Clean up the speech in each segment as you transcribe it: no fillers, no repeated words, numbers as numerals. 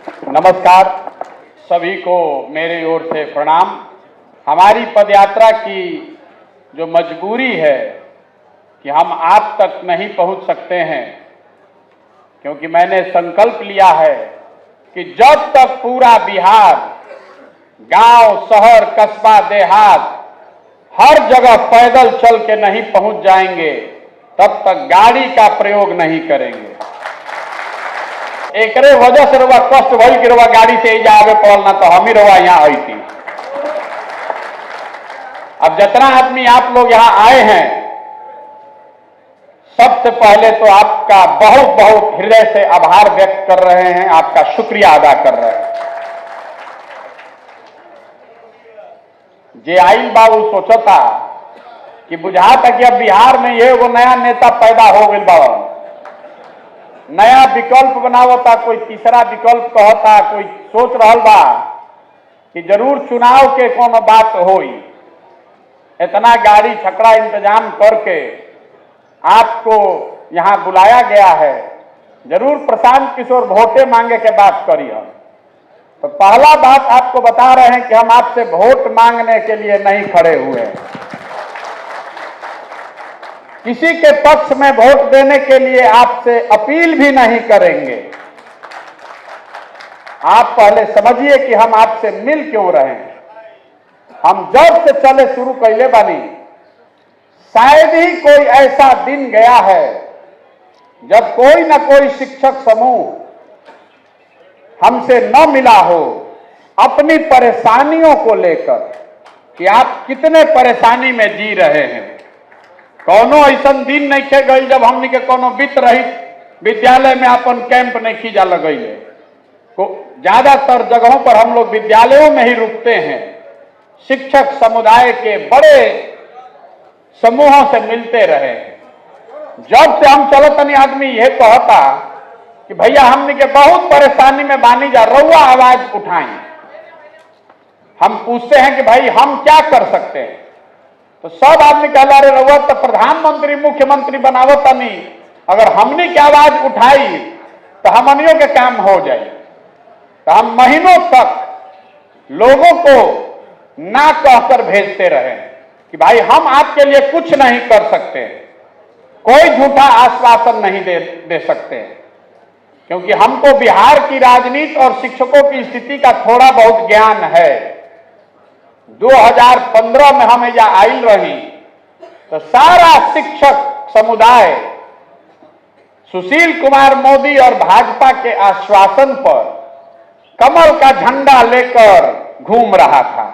नमस्कार, सभी को मेरी ओर से प्रणाम। हमारी पदयात्रा की जो मजबूरी है कि हम आप तक नहीं पहुंच सकते हैं, क्योंकि मैंने संकल्प लिया है कि जब तक पूरा बिहार, गांव, शहर, कस्बा, देहात हर जगह पैदल चल के नहीं पहुंच जाएंगे, तब तक गाड़ी का प्रयोग नहीं करेंगे। एकरे वजह से रवा कष्ट भइल कि रवा गाड़ी से जा आगे पड़ल ना तो हम ही रवा यहाँ आई थी। अब जितना आदमी आप लोग यहाँ आए हैं, सबसे पहले तो आपका बहुत बहुत हृदय से आभार व्यक्त कर रहे हैं, आपका शुक्रिया अदा कर रहे हैं। जे आइल बाबू सोचता कि बुझाता कि अब बिहार में ये वो नया नेता पैदा हो गई बा, नया विकल्प बनावता, कोई तीसरा विकल्प कहता, कोई सोच रहल बा कि जरूर चुनाव के कोनो बात होई। इतना गाड़ी छकड़ा इंतजाम करके आपको यहां बुलाया गया है, जरूर प्रशांत किशोर वोटे मांगे के बात करी हम। तो पहला बात आपको बता रहे हैं कि हम आपसे वोट मांगने के लिए नहीं खड़े हुए, किसी के पक्ष में वोट देने के लिए आपसे अपील भी नहीं करेंगे। आप पहले समझिए कि हम आपसे मिल क्यों रहे हैं। हम जब से चले शुरू कैले बानी, शायद ही कोई ऐसा दिन गया है जब कोई न कोई शिक्षक समूह हमसे न मिला हो अपनी परेशानियों को लेकर कि आप कितने परेशानी में जी रहे हैं। कोनो ऐसा दिन नहीं खे गई जब हमने के कोनो वित्त रहित विद्यालय में अपन कैंप नहीं खींचा लगैले। ज्यादातर जगहों पर हम लोग विद्यालयों में ही रुकते हैं, शिक्षक समुदाय के बड़े समूहों से मिलते रहे। जब से हम चलत नहीं, आदमी ये कहता कि भैया हमने के बहुत परेशानी में बानी जा, रउआ आवाज उठाएं। हम पूछते हैं कि भाई हम क्या कर सकते हैं, तो सब आदमी कहला रे रउआ तो प्रधानमंत्री मुख्यमंत्री बनावत नहीं, अगर हमने की आवाज उठाई तो हमनियों के काम हो जाए। तो हम महीनों तक लोगों को ना कहकर भेजते रहे कि भाई हम आपके लिए कुछ नहीं कर सकते, कोई झूठा आश्वासन नहीं दे सकते, क्योंकि हमको बिहार की राजनीति और शिक्षकों की स्थिति का थोड़ा बहुत ज्ञान है। 2015 में हम यहाँ आइल रही तो सारा शिक्षक समुदाय सुशील कुमार मोदी और भाजपा के आश्वासन पर कमल का झंडा लेकर घूम रहा था।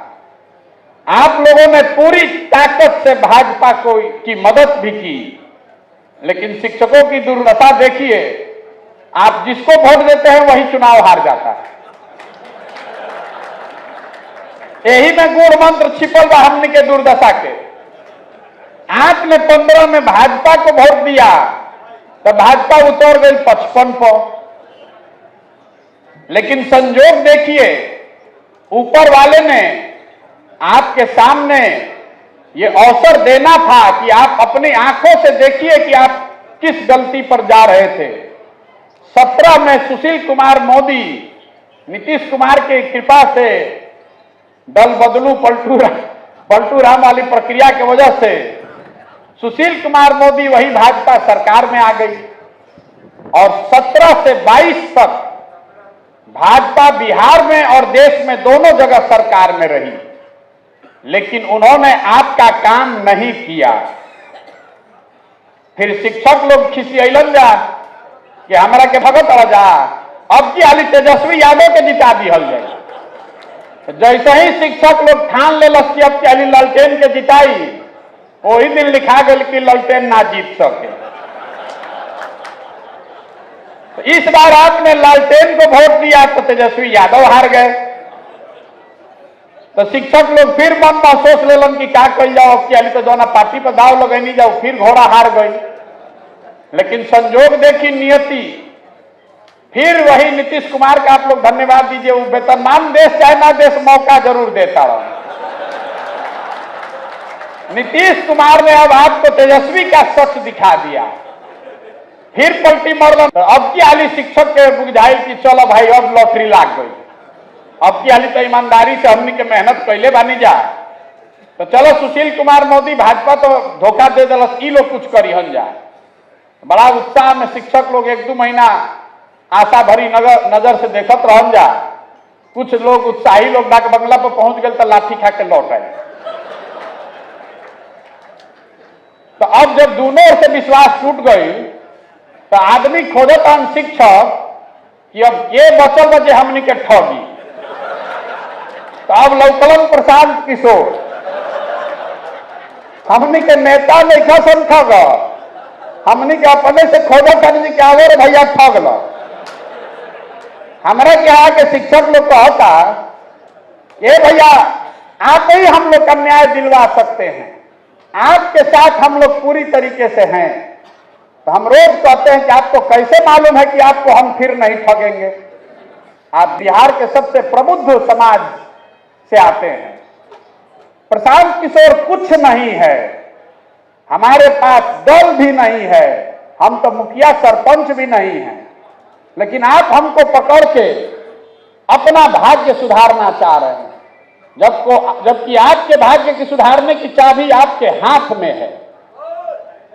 आप लोगों ने पूरी ताकत से भाजपा को की मदद भी की, लेकिन शिक्षकों की दुर्दशा देखिए। आप जिसको वोट देते हैं वही चुनाव हार जाता है। यही में गूढ़ मंत्र छिपल बा हमने के दुर्दशा के। आपने 15 में भाजपा को वोट दिया तो भाजपा उतर गई 55 पर, लेकिन संजोग देखिए, ऊपर वाले ने आपके सामने ये अवसर देना था कि आप अपनी आंखों से देखिए कि आप किस गलती पर जा रहे थे। 17 में सुशील कुमार मोदी, नीतीश कुमार की कृपा से, दल बदलू पलटू राम वाली प्रक्रिया की वजह से सुशील कुमार मोदी वही भाजपा सरकार में आ गई और 17 से 22 तक भाजपा बिहार में और देश में दोनों जगह सरकार में रही, लेकिन उन्होंने आपका काम नहीं किया। फिर शिक्षक लोग खिसियलन जा कि हमारा के भगत जा, अब की हाली तेजस्वी यादव के जिता दिहल जाए। जैसे ही शिक्षक लोग ठान ले लस कि अब की हाली लालटेन के जिताई, वही दिन लिखा गया कि लालटेन ना जीत सके। तो इस बार आपने लालटेन को वोट दिया तो तेजस्वी यादव हार गए। तो शिक्षक लोग फिर मन में सोच लेलन कि क्या कल जाओ, अब की हाली तो जो पार्टी पर दाव लगे नहीं जाओ, फिर घोड़ा हार गई। लेकिन संजोग देखी, नियति, फिर वही नीतीश कुमार का आप लोग धन्यवाद दीजिए, वो वेतनमान देश चाहे ना देश मौका जरूर देता रहा। नीतीश कुमार ने अब आपको तेजस्वी का सच दिखा दिया फिर पलटी मरल। तो अब की हाली शिक्षक के बुझाई कि चलो भाई अब लॉटरी लाग गई, अब की हाली तो ईमानदारी से हमनी के मेहनत कैले बानी जा, तो चलो सुशील कुमार मोदी भाजपा तो धोखा दे दिलस, ई लोग कुछ करी हन जा। बड़ा उत्साह में शिक्षक लोग 1-2 महीना आशा भरी नजर से देखत रहन जा। कुछ लोग उत्साही लोग डाक बंगला पर पहुंच गए तो लाठी खा के लौट आए। तो अब जब दोनों ओर से विश्वास टूट गई तो आदमी खोजत हन शिक्षक कि अब के बचल बचे हमनी के ठगी। तो अब लौकलन प्रशांत किशोर, हमनी के नेता नहीं खसन ठग, हमनी के अपने से खोजत हन कि आगे भैया ठग लो। हमारे यहाँ के शिक्षक लोग कहता ये भैया आप ही हम लोग का न्याय दिलवा सकते हैं, आपके साथ हम लोग पूरी तरीके से हैं। तो हम रोज कहते हैं कि आपको कैसे मालूम है कि आपको हम फिर नहीं ठगेंगे? आप बिहार के सबसे प्रबुद्ध समाज से आते हैं। प्रशांत किशोर कुछ नहीं है, हमारे पास दल भी नहीं है, हम तो मुखिया सरपंच भी नहीं है, लेकिन आप हमको पकड़ के अपना भाग्य सुधारना चाह रहे हैं, जबकि आपके भाग्य की सुधारने की चाबी आपके हाथ में है।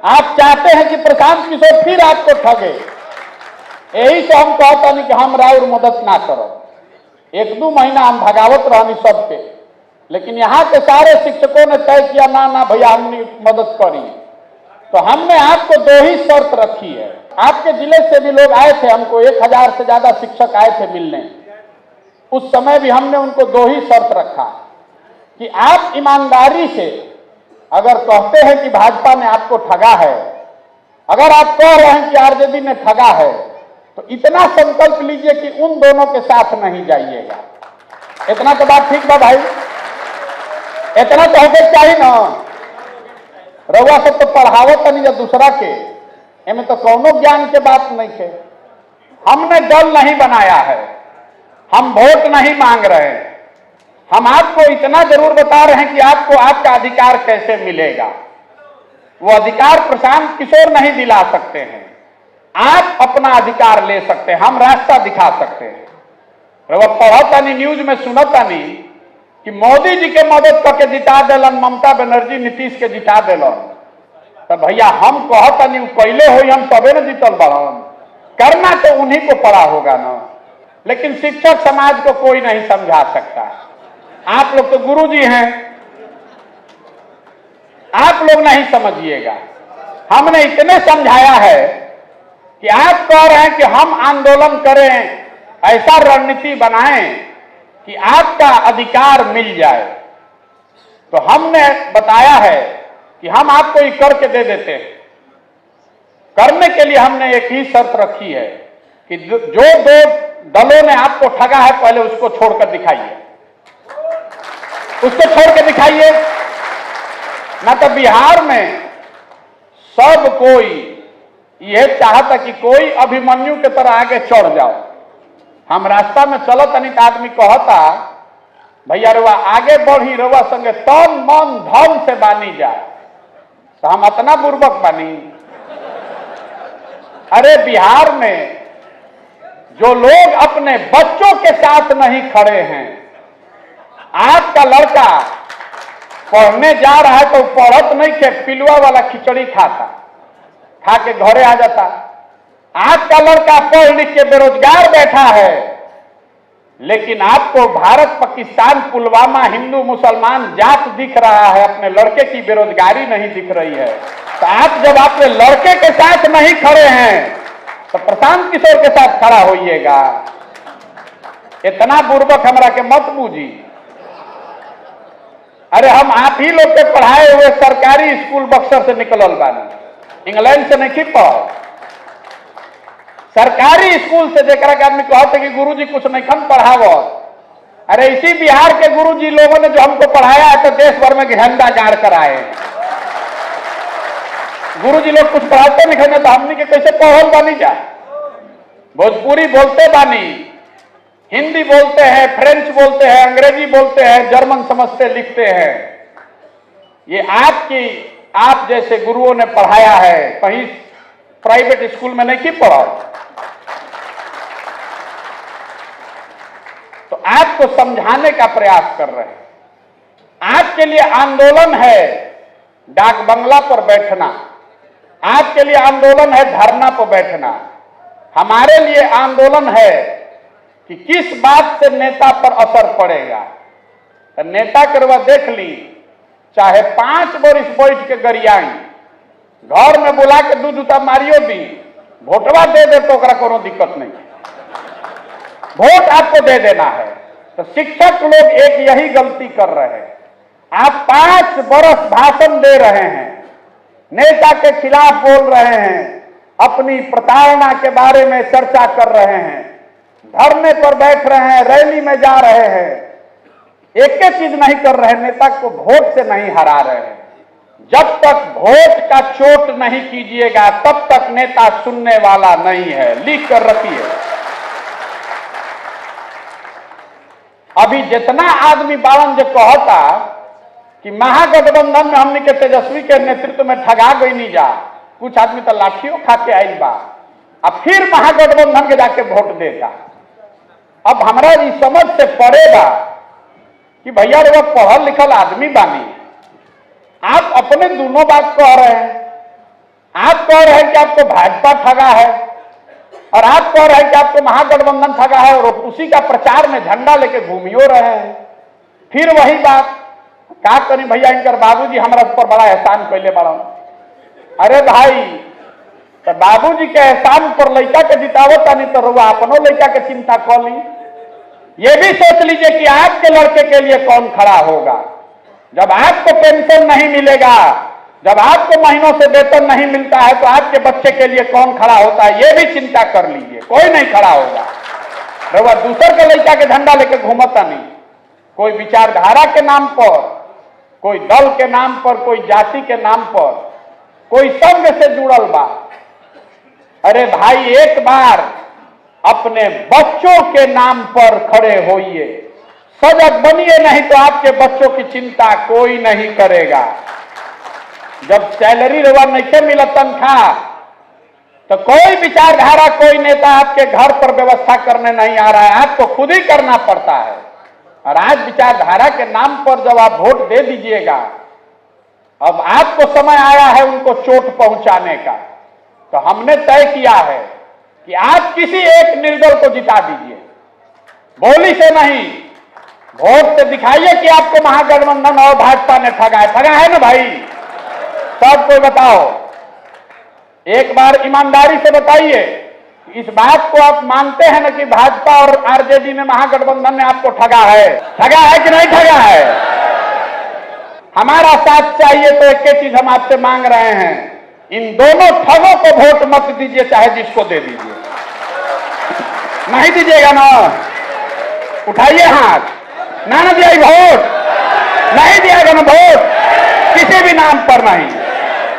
आप चाहते हैं कि प्रशांत किशोर फिर आपको ठगे, यही से हम कहता नहीं कि हम राउर मदद ना करो। 1-2 महीना हम भगावत रहनी सबके, लेकिन यहाँ के सारे शिक्षकों ने तय किया ना ना भैया हमने मदद करी। तो हमने आपको 2 ही शर्त रखी है। आपके जिले से भी लोग आए थे, हमको 1000 से ज्यादा शिक्षक आए थे मिलने। उस समय भी हमने उनको 2 ही शर्त रखा कि आप ईमानदारी से अगर कहते हैं कि भाजपा ने आपको ठगा है, अगर आप कह रहे हैं कि आरजेडी ने ठगा है, तो इतना संकल्प लीजिए कि उन दोनों के साथ नहीं जाइएगा। इतना तो बात ठीक बा भाई, इतना तो होगा चाहिए ना। रउआ सब तो पढ़ावत नहीं दूसरा के, इनमें तो कौनो ज्ञान के बात नहीं है। हमने दल नहीं बनाया है, हम वोट नहीं मांग रहे हैं, हम आपको इतना जरूर बता रहे हैं कि आपको आपका अधिकार कैसे मिलेगा। वो अधिकार प्रशांत किशोर नहीं दिला सकते हैं, आप अपना अधिकार ले सकते हैं, हम रास्ता दिखा सकते हैं। वो पढ़ता नहीं, न्यूज में सुनता नहीं कि मोदी जी के मदद करके जिता दिलन, ममता बनर्जी नीतीश के जिता दिलन। तो भैया हम कहता नहीं पहले हो, हम तबे न जीतल बढ़न, करना तो उन्हीं को पड़ा होगा ना। लेकिन शिक्षक समाज को कोई नहीं समझा सकता। आप लोग तो गुरुजी हैं, आप लोग नहीं समझिएगा। हमने इतने समझाया है कि आप कह रहे हैं कि हम आंदोलन करें, ऐसा रणनीति बनाएं कि आपका अधिकार मिल जाए। तो हमने बताया है कि हम आपको ये करके दे देते हैं। करने के लिए हमने एक ही शर्त रखी है कि जो 2 दलों ने आपको ठगा है पहले उसको छोड़कर दिखाइए, उसको छोड़ के दिखाइए। ना तो बिहार में सब कोई यह चाहता कि कोई अभिमन्यु के तरह आगे चढ़ जाओ। हम रास्ता में चलत नहीं तो आदमी कहता भैया रुआ आगे बढ़ी, रुआ संगे तन मन धन से बानी जाए। तो हम इतना बुर्बक बानी? अरे बिहार में जो लोग अपने बच्चों के साथ नहीं खड़े हैं, आपका लड़का पढ़ने जा रहा है तो पढ़त नहीं के पिलुआ वाला खिचड़ी खाता, खा के घरे आ जाता। आपका लड़का पढ़ लिख के बेरोजगार बैठा है, लेकिन आपको भारत पाकिस्तान पुलवामा हिंदू मुसलमान जात दिख रहा है, अपने लड़के की बेरोजगारी नहीं दिख रही है। तो आप जब अपने लड़के के साथ नहीं खड़े हैं तो प्रशांत किशोर के साथ खड़ा होइएगा। इतना बुर्बक हमरा के मत बूझी। अरे हम आप ही लोग के पढ़ाए हुए सरकारी स्कूल बक्सर से निकलल बानी, इंग्लैंड से नहीं पढ़। सरकारी स्कूल से जेकरा के आदमी कहते कि गुरुजी कुछ नहीं खन पढ़ावो। अरे इसी बिहार के गुरुजी लोगों ने जो हमको पढ़ाया है तो देश भर में झंडा गाड़ कर आए। गुरुजी लोग कुछ पढ़ाते नहीं खन तो हमनी के कैसे पढ़ल बानी जा? भोजपुरी बोलते बानी, हिंदी बोलते हैं, फ्रेंच बोलते हैं, अंग्रेजी बोलते हैं, जर्मन समझते लिखते हैं। ये आप जैसे गुरुओं ने पढ़ाया है, कहीं प्राइवेट स्कूल में नहीं की पढ़ा। तो आपको समझाने का प्रयास कर रहे हैं। आपके लिए आंदोलन है डाक बंगला पर बैठना, आपके लिए आंदोलन है धरना पर बैठना, हमारे लिए आंदोलन है कि किस बात से नेता पर असर पड़ेगा। तो नेता के रुआ देख ली, चाहे 5 बरिस बैठ के गरियाई, घर में बुला के दूध उता मारियो दी, वोटवा दे दे तो कोनो दिक्कत नहीं, वोट आपको दे देना है। तो शिक्षक लोग एक यही गलती कर रहे हैं। आप 5 बरस भाषण दे रहे हैं, नेता के खिलाफ बोल रहे हैं, अपनी प्रताड़ना के बारे में चर्चा कर रहे हैं, धरने पर बैठ रहे हैं, रैली में जा रहे हैं, एक ही चीज नहीं कर रहे, नेता को वोट से नहीं हरा रहे हैं। जब तक वोट का चोट नहीं कीजिएगा तब तक नेता सुनने वाला नहीं है, लिख कर रखिए। अभी जितना आदमी बावन जो कहता कि महागठबंधन में हमने के तेजस्वी के नेतृत्व में ठगा गई नहीं जा, कुछ आदमी तो लाठियों खा के आइल बा, अब फिर महागठबंधन के जाके वोट देता। अब हमारा ये समझ से पड़ेगा कि भैया वो पढ़ल लिखल आदमी बानी, आप अपने दोनों बात कह रहे हैं। आप कह रहे हैं कि आपको भाजपा ठगा है और आप कह रहे हैं कि आपको महागठबंधन ठगा है, और उसी का प्रचार में झंडा लेके घूमियो रहे हैं। फिर वही बात का करी भैया, इनकर बाबूजी हमारा ऊपर बड़ा एहसान कैले बड़ा। अरे भाई, तो बाबूजी के एहसान पर लड़का के जितावत नहीं तो रुआ अपनों लड़का के चिंता कर ली। ये भी सोच लीजिए कि आपके लड़के के लिए कौन खड़ा होगा। जब आपको पेंशन नहीं मिलेगा, जब आपको महीनों से वेतन नहीं मिलता है, तो आपके बच्चे के लिए कौन खड़ा होता है, ये भी चिंता कर लीजिए। कोई नहीं खड़ा होगा। रुआ दूसर के लड़का के झंडा लेके घूमता नहीं, कोई विचारधारा के नाम पर, कोई दल के नाम पर, कोई जाति के नाम पर, कोई संघ से जुड़ल बा। अरे भाई, एक बार अपने बच्चों के नाम पर खड़े होइए, सजग बनिए, नहीं तो आपके बच्चों की चिंता कोई नहीं करेगा। जब सैलरी रेवा नहीं मिला तनख्वाह, तो कोई विचारधारा, कोई नेता आपके घर पर व्यवस्था करने नहीं आ रहा है, आपको खुद ही करना पड़ता है। और आज विचारधारा के नाम पर जब आप वोट दे दीजिएगा, अब आपको समय आया है उनको चोट पहुंचाने का। तो हमने तय किया है कि आप किसी एक निर्दल को जिता दीजिए, बोली से नहीं, वोट से दिखाइए कि आपको महागठबंधन और भाजपा ने ठगा है। ठगा है ना भाई, सब कोई बताओ, एक बार ईमानदारी से बताइए, इस बात को आप मानते हैं ना कि भाजपा और आरजेडी ने, महागठबंधन ने आपको ठगा है? ठगा है कि नहीं ठगा है? हमारा साथ चाहिए तो एक ही चीज हम आपसे मांग रहे हैं, इन दोनों ठगों को वोट मत दीजिए, चाहे जिसको दे दीजिए। नहीं दीजिएगा ना? उठाइए हाथ। ना दिया वोट, नहीं दिएगा ना वोट, किसी भी नाम पर नहीं,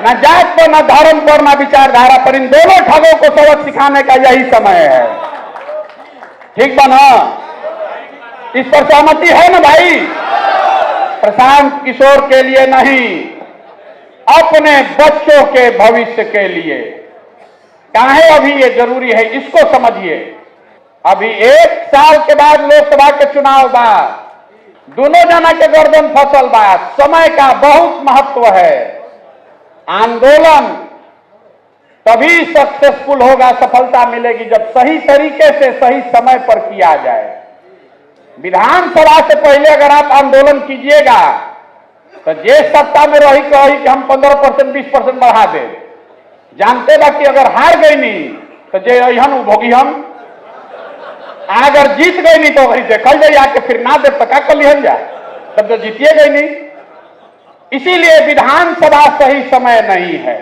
ना जात पर, ना धर्म पर, ना विचारधारा पर। इन दोनों ठगों को सबक सिखाने का यही समय है। ठीक बना? इस पर सहमति है ना भाई? प्रशांत किशोर के लिए नहीं, अपने बच्चों के भविष्य के लिए। काहे अभी ये जरूरी है, इसको समझिए। अभी 1 साल के बाद लोकसभा के चुनाव बा, दोनों जना के गर्दन फसल बा, समय का बहुत महत्व है। आंदोलन तभी सक्सेसफुल होगा, सफलता मिलेगी, जब सही तरीके से सही समय पर किया जाए। विधानसभा से पहले अगर आप आंदोलन कीजिएगा तो जे सत्ता में रही कही कि हम 15%, 20% बढ़ा दे, जानते बा कि अगर हार गई नहीं तो जे अहन भोगी हम, अगर जीत गई नहीं तो वही देखल जाए आके, फिर ना दे तो क्या कर लिहल जाए, तब तो जीतिए गई नहीं। इसीलिए विधानसभा सही समय नहीं है,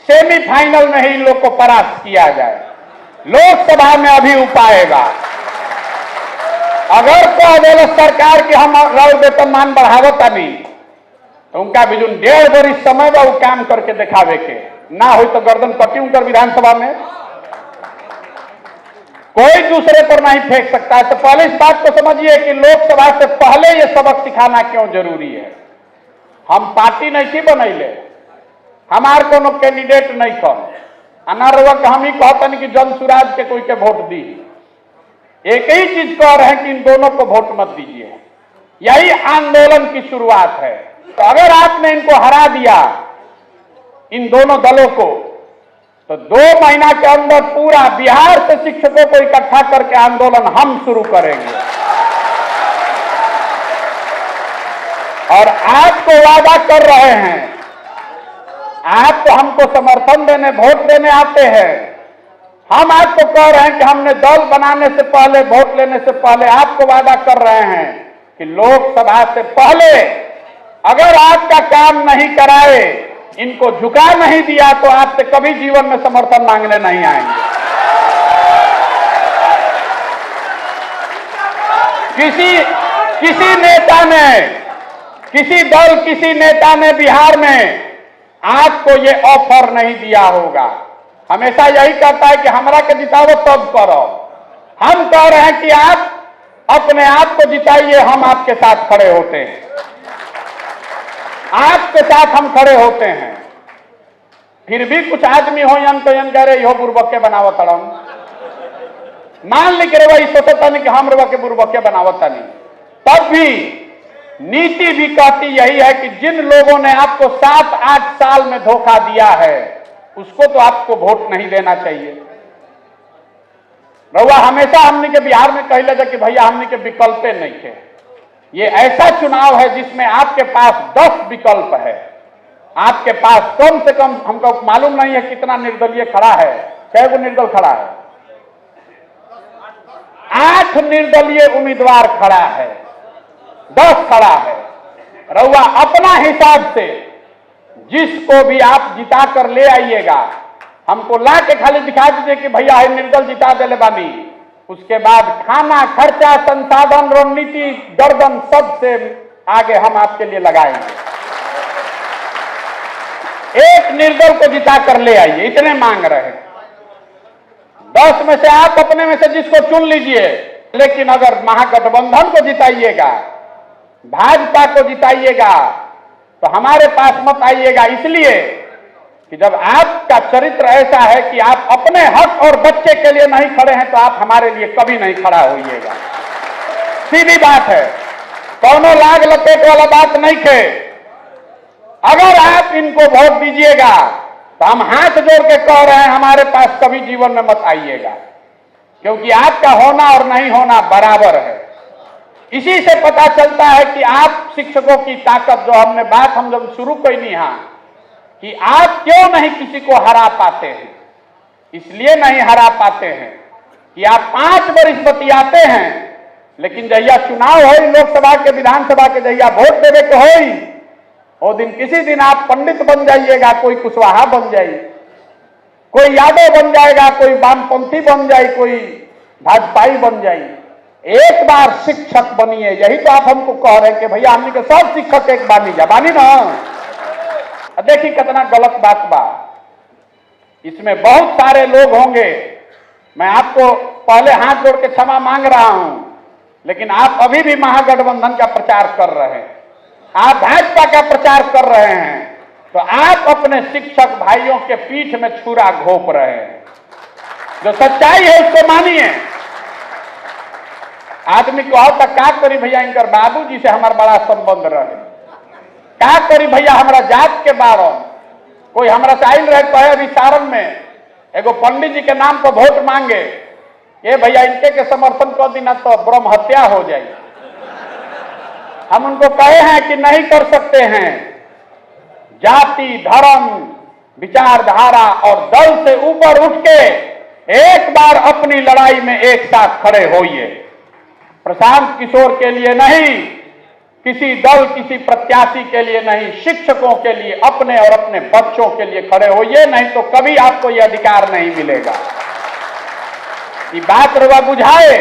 सेमीफाइनल में ही लोग को परास्त किया जाए। लोकसभा में अभी उपायगा। अगर तो सरकार की हम वेतनमान बढ़ावता नहीं, तो उनका भी जो 1.5 वर्ष समय बा वो काम करके दिखावे के, ना हो तो गर्दन कटी उनकर विधानसभा में। कोई दूसरे पर नहीं फेंक सकता है। तो पहले इस बात को समझिए कि लोकसभा से पहले ये सबक सिखाना क्यों जरूरी है। हम पार्टी नहीं थी बनैले, हमार कोनो कैंडिडेट नहीं कम, अनारवक हम ही कहतन कि जन सुराज के कोई के वोट दी। एक ही चीज कह रहे हैं कि इन दोनों को वोट मत दीजिए। यही आंदोलन की शुरुआत है। तो अगर आपने इनको हरा दिया, इन दोनों दलों को, तो 2 महीना के अंदर पूरा बिहार से शिक्षकों को इकट्ठा करके आंदोलन हम शुरू करेंगे। और आपको वादा कर रहे हैं, आप तो हमको समर्थन देने, वोट देने आते हैं। हम आपको कह रहे हैं कि हमने दल बनाने से पहले, वोट लेने से पहले आपको वादा कर रहे हैं कि लोकसभा से पहले अगर आपका काम नहीं कराए, इनको झुका नहीं दिया, तो आपसे कभी जीवन में समर्थन मांगने नहीं आएंगे। किसी नेता ने, किसी दल, किसी नेता ने बिहार में आपको ये ऑफर नहीं दिया होगा। हमेशा यही कहता है कि हमरा के जिताओ तब करो। हम कह रहे हैं कि आप अपने आप को जिताइए, हम आपके साथ खड़े होते हैं। आपके साथ हम खड़े होते हैं। फिर भी कुछ आदमी हो यन तो यन कह रहे हो बुर्बके बनावत तड़म। मान ली के वही सोचता नहीं कि हम रवा के बुर्बके बनावत नहीं, तब भी नीति भी कहती यही है कि जिन लोगों ने आपको 7-8 साल में धोखा दिया है, उसको तो आपको वोट नहीं देना चाहिए। रउआ हमेशा हमने के बिहार में कह लगा कि भैया हमने के विकल्पे नहीं थे। ये ऐसा चुनाव है जिसमें आपके पास 10 विकल्प है। आपके पास कम से कम, हमको मालूम नहीं है कितना निर्दलीय खड़ा है, कैगो निर्दल खड़ा है, 8 निर्दलीय उम्मीदवार खड़ा है, 10 खड़ा है। रउआ अपना हिसाब से जिसको भी आप जिता कर ले आइएगा, हमको ला के खाली दिखा दीजिए कि भैया है निर्दल जिता देले बानी। उसके बाद खाना, खर्चा, संसाधन, रणनीति, गर्दन सबसे आगे हम आपके लिए लगाएंगे। एक निर्दल को जिता कर ले आइए, इतने मांग रहे हैं। 10 में से आप अपने में से जिसको चुन लीजिए, लेकिन अगर महागठबंधन को जिताइएगा, भाजपा को जिताइएगा, तो हमारे पास मत आइएगा। इसलिए कि जब आपका चरित्र ऐसा है कि आप अपने हक और बच्चे के लिए नहीं खड़े हैं, तो आप हमारे लिए कभी नहीं खड़ा होइएगा। सीधी बात है, कौनो लाग लपेट वाला बात नहीं है। अगर आप इनको वोट दीजिएगा, तो हम हाथ जोड़ के कह रहे हैं, हमारे पास कभी जीवन में मत आइएगा, क्योंकि आपका होना और नहीं होना बराबर है। इसी से पता चलता है कि आप शिक्षकों की ताकत, जो हमने बात हम जब शुरू की नहीं, कि आप क्यों नहीं किसी को हरा पाते हैं। इसलिए नहीं हरा पाते हैं कि आप 5 वर्ष बतियाते हैं, लेकिन जहिया चुनाव हो, लोकसभा के, विधानसभा के, जहिया वोट देवे के हो, वो दिन किसी दिन आप पंडित बन जाइएगा, कोई कुशवाहा बन जाए, कोई यादव बन जाएगा, कोई वामपंथी बन जाए, कोई भाजपाई बन जाए। एक बार शिक्षक बनिए। यही तो आप हमको कह रहे हैं कि भैया हमने के सब शिक्षक एक बानी जा, बानी ना। देखिए कितना गलत बात बा। इसमें बहुत सारे लोग होंगे, मैं आपको पहले हाथ जोड़ के क्षमा मांग रहा हूं, लेकिन आप अभी भी महागठबंधन का प्रचार कर रहे हैं, आप भाजपा का प्रचार कर रहे हैं, तो आप अपने शिक्षक भाइयों के पीठ में छुरा घोंप रहे हैं। जो सच्चाई है उसको मानिए। आदमी को आओ तक का करी भैया, इनकर बाबूजी से हमारा बड़ा संबंध रहे, का करी भैया हमारा जात के बारे। कोई हमारा से आइल रहे कहे अभी सारण में एगो पंडित जी के नाम पर वोट मांगे, ये भैया इनके के समर्थन कर देना तो ब्रह्म हत्या हो जाए। हम उनको कहे हैं कि नहीं कर सकते हैं। जाति, धर्म, विचारधारा और दल से ऊपर उठ के एक बार अपनी लड़ाई में एक साथ खड़े होइए। प्रशांत किशोर के लिए नहीं, किसी दल, किसी प्रत्याशी के लिए नहीं, शिक्षकों के लिए, अपने और अपने बच्चों के लिए खड़े होइए, नहीं तो कभी आपको यह अधिकार नहीं मिलेगा। ये बात रुआ बुझाए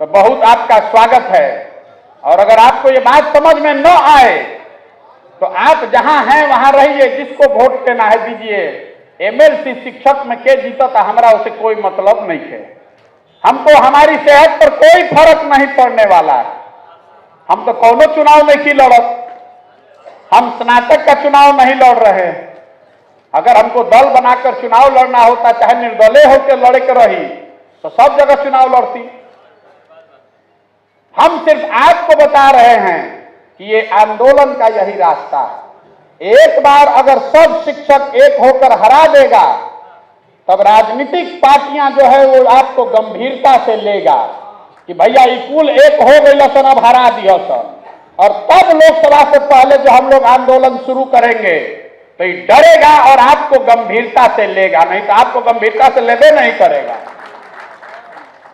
तो बहुत आपका स्वागत है, और अगर आपको ये बात समझ में न आए तो आप जहां हैं वहां रहिए, जिसको वोट देना है दीजिए। एमएलसी शिक्षक में के जीता था, हमारा उसे कोई मतलब नहीं है। हमको हमारी सेहत पर कोई फर्क नहीं पड़ने वाला है। हम तो कौनो चुनाव नहीं लड़त, हम स्नातक का चुनाव नहीं लड़ रहे, अगर हमको दल बनाकर चुनाव लड़ना होता, चाहे निर्दलीय होकर लड़े के रही, तो सब जगह चुनाव लड़ती। हम सिर्फ आपको बता रहे हैं कि ये आंदोलन का यही रास्ता है। एक बार अगर सब शिक्षक एक होकर हरा देगा, तब राजनीतिक पार्टियां जो है वो आपको गंभीरता से लेगा कि भैया कुल एक हो गई सन, अब हरा दिया सन। और तब लोकसभा से पहले जो हम लोग आंदोलन शुरू करेंगे तो ये डरेगा और आपको गंभीरता से लेगा, नहीं तो आपको गंभीरता से लेबे नहीं करेगा,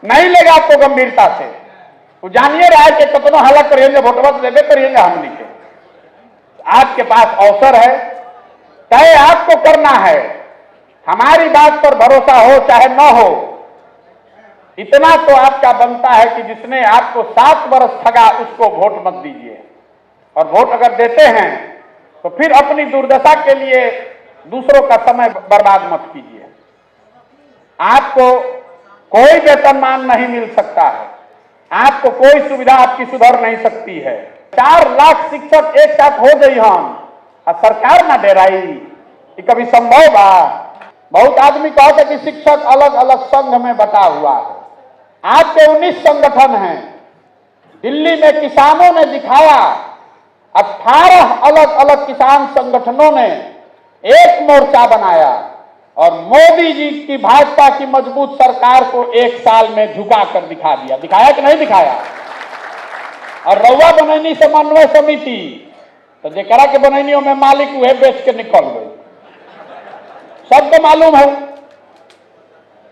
नहीं लेगा आपको गंभीरता से। वो जानिए रहा है कि कितना हल्ला करिएंगे, वोटवा तो लेबे करिएंगे हमनी के। आपके पास अवसर है, तय आपको करना है। हमारी बात पर भरोसा हो चाहे न हो, इतना तो आपका बनता है कि जिसने आपको 7 वर्ष ठगा उसको वोट मत दीजिए। और वोट अगर देते हैं तो फिर अपनी दुर्दशा के लिए दूसरों का समय बर्बाद मत कीजिए। आपको कोई वेतनमान नहीं मिल सकता है, आपको कोई सुविधा आपकी सुधर नहीं सकती है। 4 लाख शिक्षक एक साथ हो गई हम और सरकार ना डेराई, ये कभी संभव बा? बहुत आदमी कहते कि शिक्षक अलग अलग संघ में बटा हुआ है। आपके 19 संगठन हैं। दिल्ली में किसानों ने दिखाया, 18 अलग अलग किसान संगठनों ने एक मोर्चा बनाया और मोदी जी की भाजपा की मजबूत सरकार को 1 साल में झुका कर दिखा दिया। दिखाया कि नहीं दिखाया? और रउआ बनैनी समन्वय समिति, तो जेकरा के बनैनियों में मालिक हुए बेच के निकल गए, सबको मालूम है।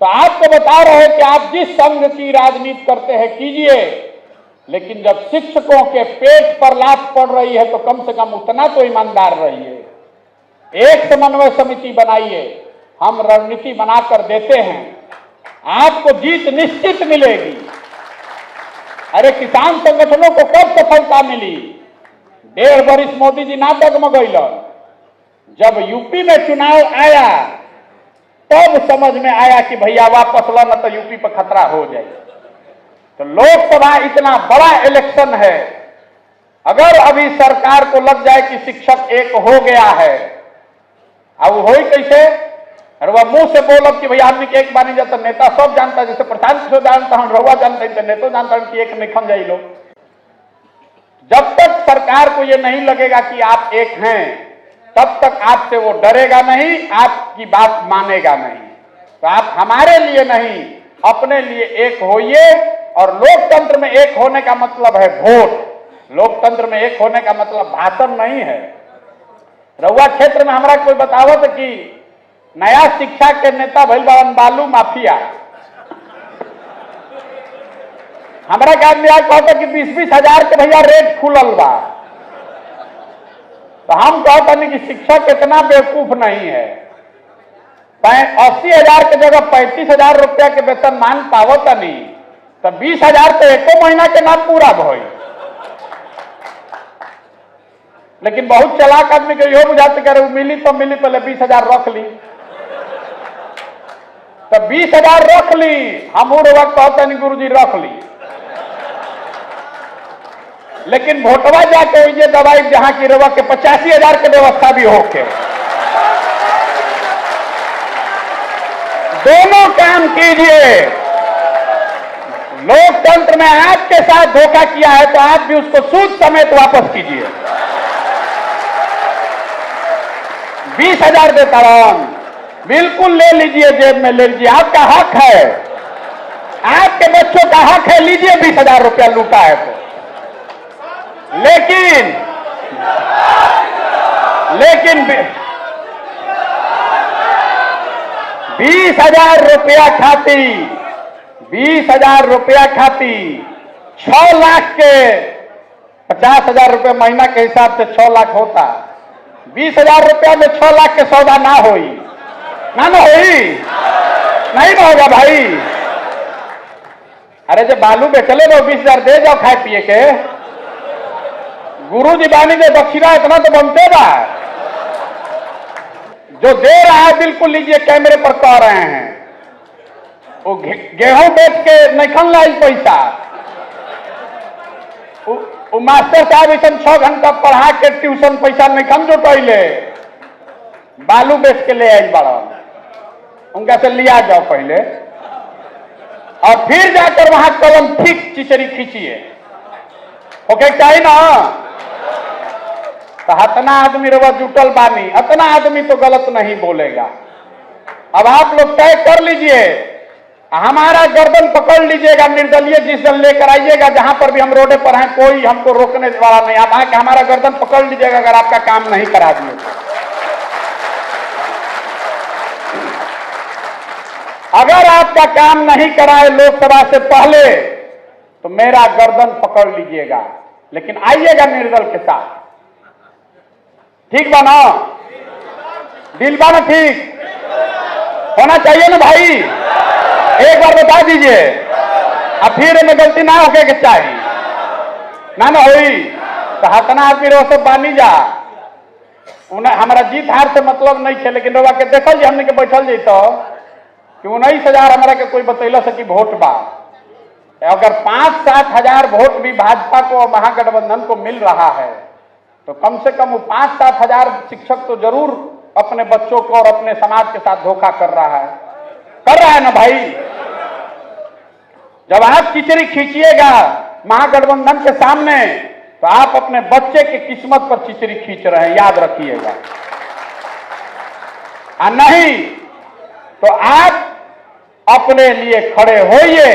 तो आपको बता रहे हैं कि आप जिस संघ की राजनीति करते हैं कीजिए, लेकिन जब शिक्षकों के पेट पर लात पड़ रही है तो कम से कम उतना तो ईमानदार रहिए। एक समन्वय समिति बनाइए, हम रणनीति बनाकर देते हैं, आपको जीत निश्चित मिलेगी। अरे किसान संगठनों को कब सफलता मिली? 1.5 वर्ष मोदी जी ना डगमगैलन। जब यूपी में चुनाव आया तब समझ में आया कि भैया वापस लो न तो यूपी पर खतरा हो जाए। तो लोकसभा इतना बड़ा इलेक्शन है, अगर अभी सरकार को लग जाए कि शिक्षक एक हो गया है, अब हो कैसे? अरे वह मुंह से बोलब कि भैया आदमी के एक बार नहीं जाता, नेता सब जानता है, जैसे प्रशांत किशोर जानता हूं, रहुआ जानता है, नेता जानता हूं कि एक नहीं खन जाइए लोग। जब तक सरकार को यह नहीं लगेगा कि आप एक हैं, तब तक आपसे वो डरेगा नहीं, आपकी बात मानेगा नहीं। तो आप हमारे लिए नहीं, अपने लिए एक होइए। और लोकतंत्र में एक होने का मतलब है वोट। लोकतंत्र में एक होने का मतलब भाषण नहीं है। रउआ क्षेत्र में हमारा कोई बतावत कि नया शिक्षा के नेता भइल बावन बालू माफिया। हमारा के आदमी आज कहता कि 20-20 हजार के भैया रेट खुलल बा। तो हम कहते नहीं कि शिक्षक इतना बेवकूफ नहीं है। 80,000 के जगह 35,000 रुपया के वेतन मान पावत नहीं, तो 20,000 तो एको महीना के ना पूरा भई। लेकिन बहुत चलाक आदमी के यो बुझाते करे मिली तो मिली, पहले 20,000 रख ली। तो 20,000 रख ली, हम वक्त कहते नहीं गुरुजी रख ली। लेकिन भोटवा जाके ये दवाई जहां की रवा के 85,000 की व्यवस्था भी होके, दोनों काम कीजिए। लोकतंत्र में आपके साथ धोखा किया है तो आप भी उसको सूद समेत वापस कीजिए। 20,000 देता रहा, बिल्कुल ले लीजिए, जेब में ले लीजिए, आपका हक है, आपके बच्चों का हक है, लीजिए 20,000 रुपया लूटा है तो। लेकिन 20,000 रुपया खाती 20,000 रुपया खाती 6 लाख के 50,000 रुपये महीना के हिसाब से 6 लाख होता। 20,000 रुपया में 6 लाख के सौदा ना होई, ना होई, नहीं ना होगा भाई। अरे जब बालू बेचले तो 20,000 दे जाओ खाए पिए के। गुरु जी बानी दे दक्षिणा इतना तो बनते बा। जो दे रहा है बिल्कुल लीजिए, कैमरे पर कह रहे हैं। वो गेहूं बेच के नहीं लाई पैसा। वो मास्टर साहब इसन 6 घंटा पढ़ा के ट्यूशन पैसा नहीं जुटैले। बालू बेच के ले आई बड़ा, उनका से लिया जाओ पहले, और फिर जाकर वहां कलम ठीक चिचरी खींचिए। ओके चाहिए ना? तो हतना आदमी रवा जुटल बानी, अतना आदमी तो गलत नहीं बोलेगा। अब आप लोग तय कर लीजिए, हमारा गर्दन पकड़ लीजिएगा, निर्दलीय डिसीजन लेकर आइएगा। जहां पर भी हम रोडे पर हैं, कोई हमको रोकने वाला नहीं। आप आके हमारा गर्दन पकड़ लीजिएगा अगर आपका काम नहीं करा दिए। अगर आपका काम नहीं कराए लोकसभा से पहले तो मेरा गर्दन पकड़ लीजिएगा, लेकिन आइएगा निर्दल के साथ। ठीक बा ना? दिल बा ना? ठीक होना चाहिए ना भाई? एक बार बता दीजिए, अब फिर में गलती ना होके के चाहिए ना होई तो हतना आदमी रो सब बानी जा। उन्हें हमारा जीत हार से मतलब नहीं है, लेकिन रोवा के देखल जी हमने के बैठल जी तो कि 19,000 हमारा के कोई बतैला से कि वोट बा। अगर 5-7 हजार वोट भी भाजपा को और महागठबंधन को मिल रहा है तो कम से कम वो 5-7 हजार शिक्षक तो जरूर अपने बच्चों को और अपने समाज के साथ धोखा कर रहा है ना भाई? जब आप चिचरी खींचिएगा महागठबंधन के सामने तो आप अपने बच्चे की किस्मत पर चिचरी खींच रहे हैं, याद रखिएगा। और नहीं तो आप अपने लिए खड़े होइए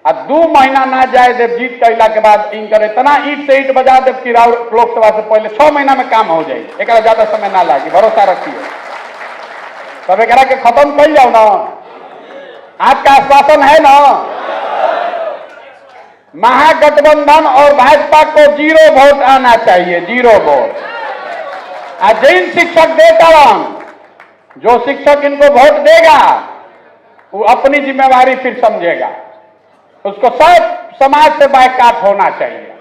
और 2 महीना ना जाए देव जीत कैला के बाद इनकर इतना ईट से ईट बजा देव कि लोकसभा से पहले 6 महीना में काम हो जाए, एक ज्यादा समय ना लगे, भरोसा रखिए। तब एक के खत्म कर जाओ ना। आपका आश्वासन है ना? महागठबंधन और भाजपा को 0 वोट आना चाहिए, 0 वोट। और जिन शिक्षक देता जो शिक्षक इनको वोट देगा वो अपनी जिम्मेवारी फिर समझेगा, उसको सब समाज से बायकाट होना चाहिए।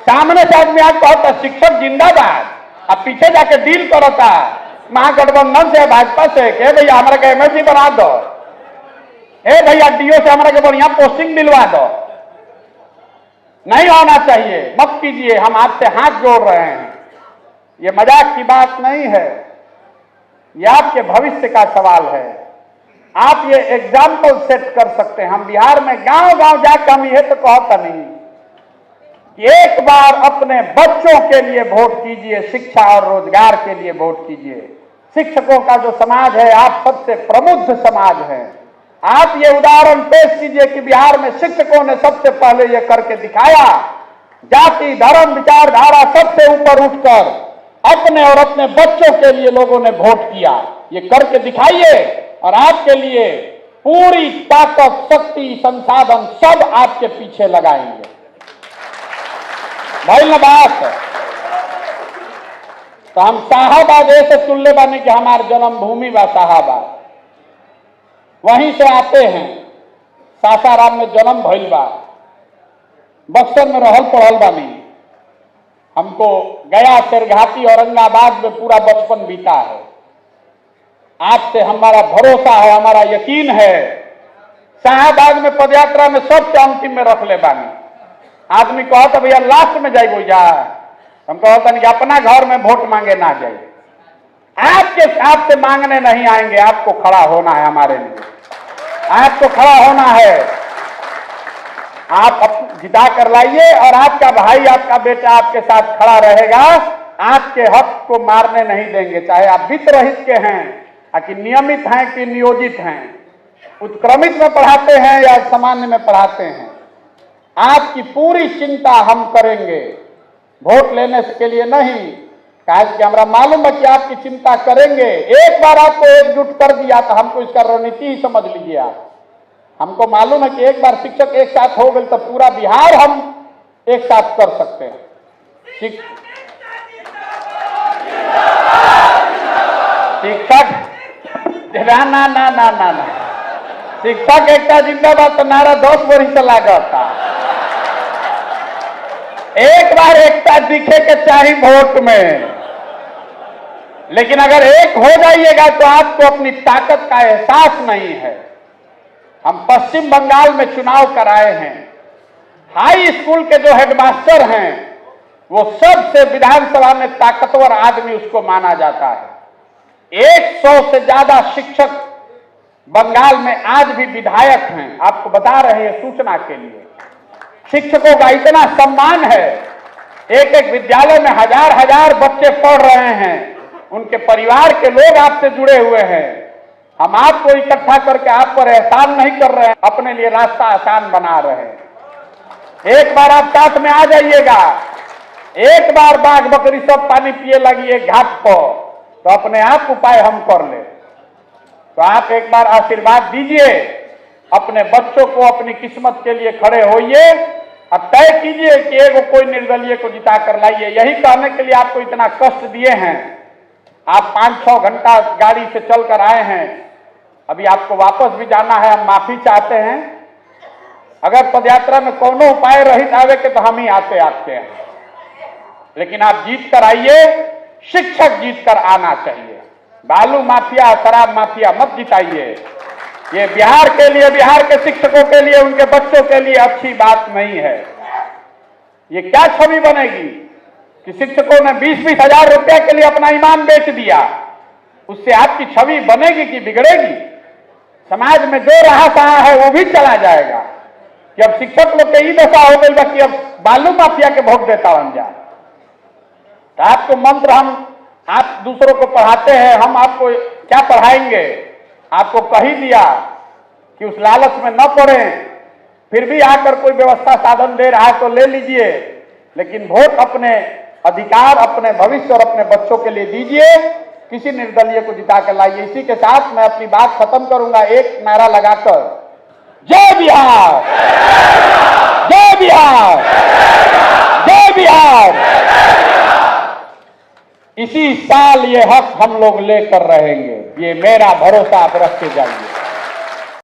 सामने से आदमी आज कहता शिक्षक जिंदाबाद, अब पीछे जाके डील करता महागठबंधन से भाजपा से के भैया हमारा के एमएलसी बना दो, ए भैया डीओ से हमारा के बढ़िया पोस्टिंग दिलवा दो। नहीं होना चाहिए, मत कीजिए। हम आपसे हाथ जोड़ रहे हैं, ये मजाक की बात नहीं है, ये आपके भविष्य का सवाल है। आप ये एग्जाम्पल सेट कर सकते हैं। हम बिहार में गांव गांव जाकर हम ये तो कहता नहीं कि एक बार अपने बच्चों के लिए वोट कीजिए, शिक्षा और रोजगार के लिए वोट कीजिए। शिक्षकों का जो समाज है आप सबसे प्रमुख समाज है। आप ये उदाहरण पेश कीजिए कि बिहार में शिक्षकों ने सबसे पहले ये करके दिखाया, जाति धर्म विचारधारा सबसे ऊपर उठकर अपने और अपने बच्चों के लिए लोगों ने वोट किया। ये करके दिखाइए और आपके लिए पूरी ताकत शक्ति संसाधन सब आपके पीछे लगाएंगे। भाई ना बात तो हम शाहाबाद ऐसे चुनले बानी कि हमारे जन्मभूमि बा शाहाबाद, वहीं से आते हैं। सासाराम में जन्म भइल बा, बक्सर में रहल पढ़ल बानी। हमको गया शेरघाटी औरंगाबाद में पूरा बचपन बीता है। आपसे हमारा भरोसा है, हमारा यकीन है। शाहबाग में पदयात्रा में सबसे अंतिम में रख ले बानी। आदमी कहता भैया लास्ट में जाए जा, हम कहता नहीं कि अपना घर में वोट मांगे ना जाए। आपके साथ से मांगने नहीं आएंगे, आपको खड़ा होना है हमारे लिए, आपको खड़ा होना है। आप जिता कर लाइए और आपका भाई आपका बेटा आपके साथ खड़ा रहेगा। आपके हक को मारने नहीं देंगे, चाहे आप वित्त रहित के हैं कि नियमित हैं कि नियोजित हैं, उत्क्रमित में पढ़ाते हैं या सामान्य में पढ़ाते हैं। आपकी पूरी चिंता हम करेंगे, वोट लेने के लिए नहीं। कि हमारा मालूम है कि आपकी चिंता करेंगे। एक बार आपको एकजुट कर दिया तो हमको इसका रणनीति ही समझ लीजिए आप। हमको मालूम है कि एक बार शिक्षक एक साथ हो गए तो पूरा बिहार हम एक साथ कर सकते हैं। शिक्षक ना ना ना ना ना ना शिक्षक एकता जिंदाबाद तो नारा 10 वर्ष से लागता। एक बार एकता दिखे के चाहिए वोट में, लेकिन अगर एक हो जाइएगा तो आपको अपनी ताकत का एहसास नहीं है। हम पश्चिम बंगाल में चुनाव कराए हैं। हाई स्कूल के जो हेडमास्टर हैं वो सबसे विधानसभा में ताकतवर आदमी उसको माना जाता है। 100 से ज्यादा शिक्षक बंगाल में आज भी विधायक हैं। आपको बता रहे हैं सूचना के लिए। शिक्षकों का इतना सम्मान है, एक एक विद्यालय में हजार हजार बच्चे पढ़ रहे हैं, उनके परिवार के लोग आपसे जुड़े हुए हैं। हम आपको इकट्ठा करके आप पर एहसान नहीं कर रहे हैं, अपने लिए रास्ता आसान बना रहे हैं। एक बार आप साथ में आ जाइएगा, एक बार बाघ बकरी सब पानी पिए लगी एक घाट पर, तो अपने आप उपाय हम कर ले। तो आप एक बार आशीर्वाद दीजिए, अपने बच्चों को अपनी किस्मत के लिए खड़े होइए और तय कीजिए कि एगो कोई निर्दलीय को जिता कर लाइए। यही कहने के लिए आपको इतना कष्ट दिए हैं। आप 5-6 घंटा गाड़ी से चलकर आए हैं, अभी आपको वापस भी जाना है। हम माफी चाहते हैं, अगर पदयात्रा में कोनो उपाय रहित आवे के तो हम ही आते आपके हैं, लेकिन आप जीत कर आइए। शिक्षक जीत कर आना चाहिए, बालू माफिया शराब माफिया मत जिताइए। ये बिहार के लिए, बिहार के शिक्षकों के लिए, उनके बच्चों के लिए अच्छी बात नहीं है। ये क्या छवि बनेगी कि शिक्षकों ने 20-20 हजार रुपए के लिए अपना ईमान बेच दिया, उससे आपकी छवि बनेगी कि बिगड़ेगी? समाज में जो रहा सहा है वो भी चला जाएगा कि अब शिक्षक लोग के ही दशा हो गई कि अब बालू माफिया के भोग देता बन जाए। तो आपको मंत्र आप दूसरों को पढ़ाते हैं, हम आपको क्या पढ़ाएंगे? आपको कह ही दिया कि उस लालच में न पड़ें। फिर भी आकर कोई व्यवस्था साधन दे रहा है तो ले लीजिए, लेकिन वोट अपने अधिकार, अपने भविष्य और अपने बच्चों के लिए दीजिए। किसी निर्दलीय को जिता कर लाइए। इसी के साथ मैं अपनी बात खत्म करूंगा एक नारा लगाकर, जय बिहार, जय बिहार, जय बिहार। इसी साल ये हक हम लोग लेकर रहेंगे, ये मेरा भरोसा आप रख के जाइए।